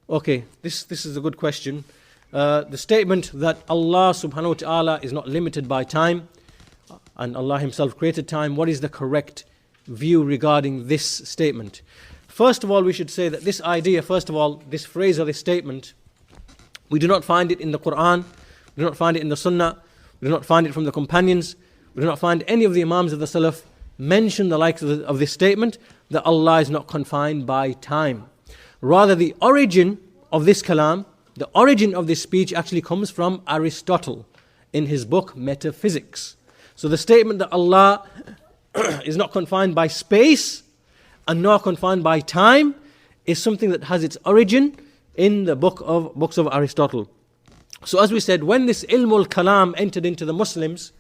Okay, this is a good question. The statement that Allah subhanahu wa ta'ala is not limited by time and Allah himself created time, what is the correct view regarding this statement? First of all, we should say that this idea, first of all, this phrase or this statement, we do not find it in the Quran, we do not find it in the Sunnah, we do not find it from the companions, we do not find any of the Imams of the Salaf mention the likes of this statement, that Allah is not confined by time. Rather, the origin of this kalam, the origin of this speech actually comes from Aristotle in his book Metaphysics. So the statement that Allah is not confined by space and nor confined by time is something that has its origin in the books of Aristotle. So as we said, when this ilmul kalam entered into the Muslims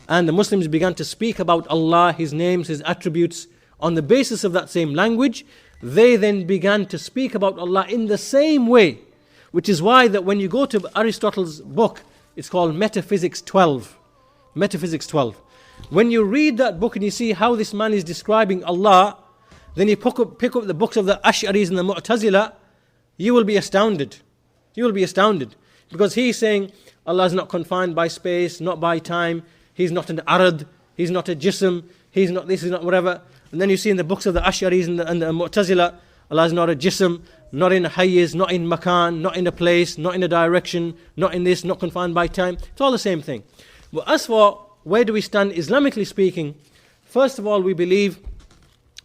and the Muslims began to speak about Allah, His names, His attributes on the basis of that same language, they then began to speak about Allah in the same way, which is why that when you go to Aristotle's book, it's called Metaphysics 12. Metaphysics 12. When you read that book and you see how this man is describing Allah, then you pick up the books of the Ash'aris and the Mu'tazila, you will be astounded. You will be astounded. Because he's saying Allah is not confined by space, not by time, He's not an arad, He's not a jism, He's not this, He's not whatever. And then you see in the books of the Ash'aris and the Mu'tazila, Allah is not a jism, not in a hayyiz, not in makan, not in a place, not in a direction, not in this, not confined by time. It's all the same thing. But as for where do we stand Islamically speaking, first of all we believe,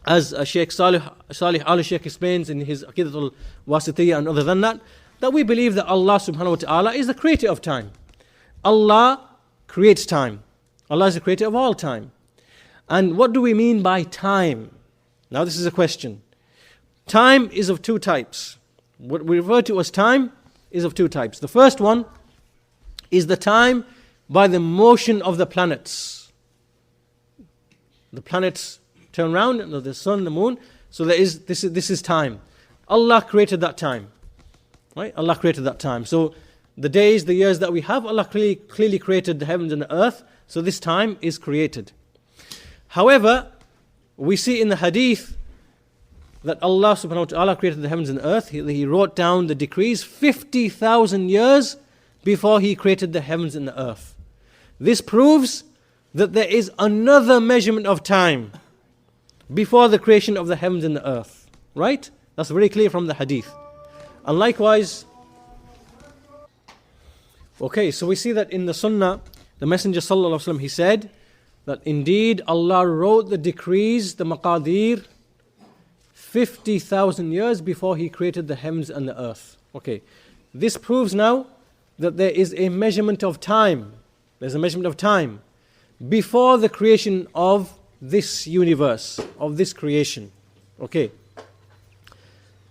as Shaykh Salih al-Shaykh explains in his Aqidatul Wasitiyya and other than that we believe that Allah subhanahu wa ta'ala is the creator of time. Allah creates time. Allah is the creator of all time. And what do we mean by time? Now this is a question. Time is of two types. What we refer to as time is of two types. The first one is the time by the motion of the planets. The planets turn round, the sun, the moon. So this is time. Allah created that time. Right? Allah created that time. So the days, the years that we have, Allah clearly created the heavens and the earth. So this time is created. However, we see in the hadith that Allah subhanahu wa ta'ala created the heavens and the earth. He wrote down the decrees 50,000 years before He created the heavens and the earth. This proves that there is another measurement of time before the creation of the heavens and the earth. Right? That's very clear from the hadith. And likewise, okay, so we see that in the Sunnah, the Messenger sallallahu alaihi wasallam, he said that indeed Allah wrote the decrees, the maqadir, 50,000 years before He created the heavens and the earth. Okay, this proves now that there is a measurement of time. There's a measurement of time before the creation of this universe, of this creation. Okay.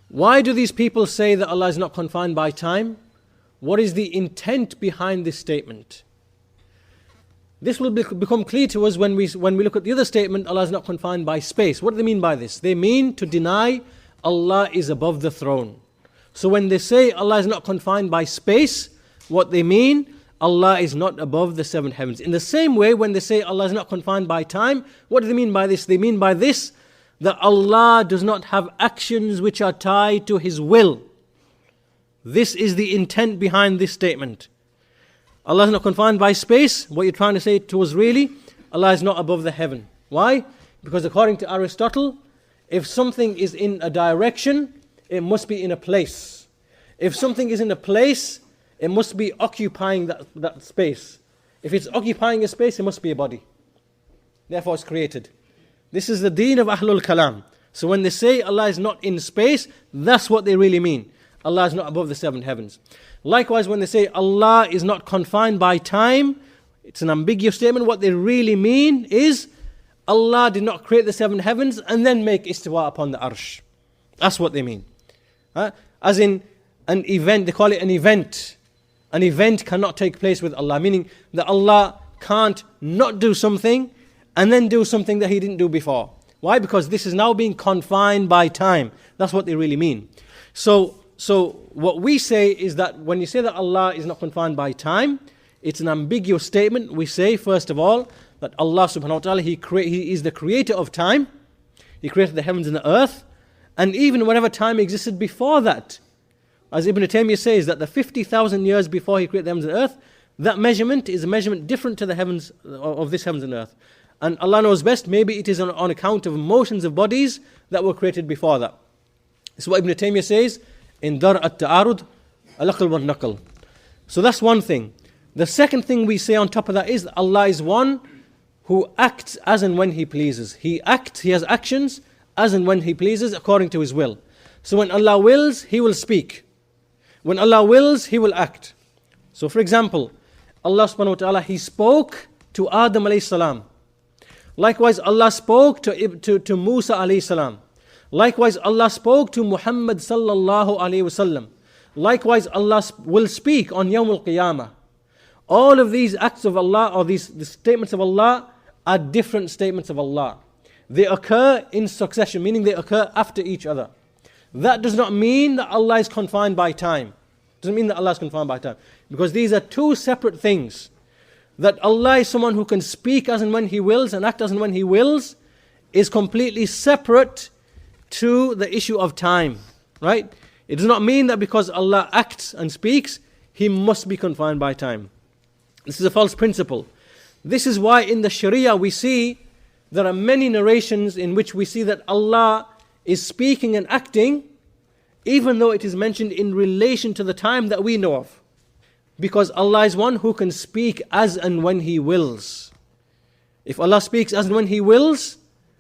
Why do these people say that Allah is not confined by time? What is the intent behind this statement? This will become clear to us when we look at the other statement, Allah is not confined by space. What do they mean by this? They mean to deny Allah is above the throne. So when they say Allah is not confined by space, what they mean, Allah is not above the seven heavens. In the same way, when they say Allah is not confined by time, what do they mean by this? They mean by this that Allah does not have actions which are tied to His will. This is the intent behind this statement. Allah is not confined by space. What you're trying to say to us really, Allah is not above the heaven. Why? Because according to Aristotle, if something is in a direction, it must be in a place. If something is in a place, it must be occupying that space. If it's occupying a space, it must be a body. Therefore it's created. This is the deen of Ahlul-Kalam. So when they say Allah is not in space, that's what they really mean. Allah is not above the seven heavens. Likewise, when they say Allah is not confined by time, it's an ambiguous statement. What they really mean is Allah did not create the seven heavens and then make istiwa upon the arsh. That's what they mean. As in an event, they call it an event. An event cannot take place with Allah, meaning that Allah can't not do something and then do something that He didn't do before. Why? Because this is now being confined by time. That's what they really mean. So what we say is that when you say that Allah is not confined by time, it's an ambiguous statement. We say, first of all, that Allah subhanahu wa ta'ala, He is the creator of time. He created the heavens and the earth. And even whenever time existed before that, as Ibn Taymiyyah says, that the 50,000 years before He created the heavens and earth, that measurement is a measurement different to the heavens, of this heavens and earth. And Allah knows best, maybe it is on account of motions of bodies that were created before that. This is what Ibn Taymiyyah says in Dar at-Ta'arud, al-Aql wal-Naql. So that's one thing. The second thing we say on top of that is that Allah is one who acts as and when He pleases. He has actions as and when He pleases according to His will. So when Allah wills, He will speak. When Allah wills, He will act. So for example, Allah subhanahu wa ta'ala, He spoke to Adam alayhi salam. Likewise, Allah spoke to Musa alayhi salam. Likewise, Allah spoke to Muhammad sallallahu alayhi wasallam. Likewise, Allah will speak on Yawm al-Qiyamah. All of these acts of Allah, or the statements of Allah, are different statements of Allah. They occur in succession, meaning they occur after each other. That does not mean that Allah is confined by time. Doesn't mean that Allah is confined by time. Because these are two separate things. That Allah is someone who can speak as and when He wills and act as and when He wills is completely separate to the issue of time. Right? It does not mean that because Allah acts and speaks, He must be confined by time. This is a false principle. This is why in the Sharia we see there are many narrations in which we see that Allah is speaking and acting, even though it is mentioned in relation to the time that we know of. Because Allah is one who can speak as and when He wills. If Allah speaks as and when He wills,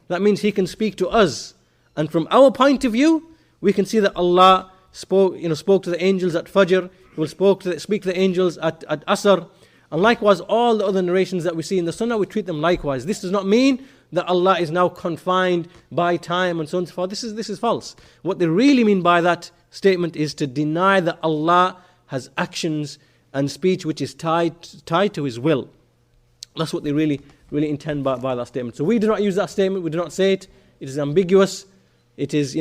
that means He can speak to us. And from our point of view, we can see that Allah spoke to the angels at Fajr. He will speak to the angels at Asr. And likewise, all the other narrations that we see in the Sunnah, we treat them likewise. This does not mean that Allah is now confined by time and so on and so forth. This is false. What they really mean by that statement is to deny that Allah has actions and speech which is tied to His will. That's what they really intend by that statement. So we do not use that statement. We do not say it. It is ambiguous. It is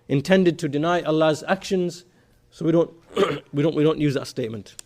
intended to deny Allah's actions. So we don't use that statement.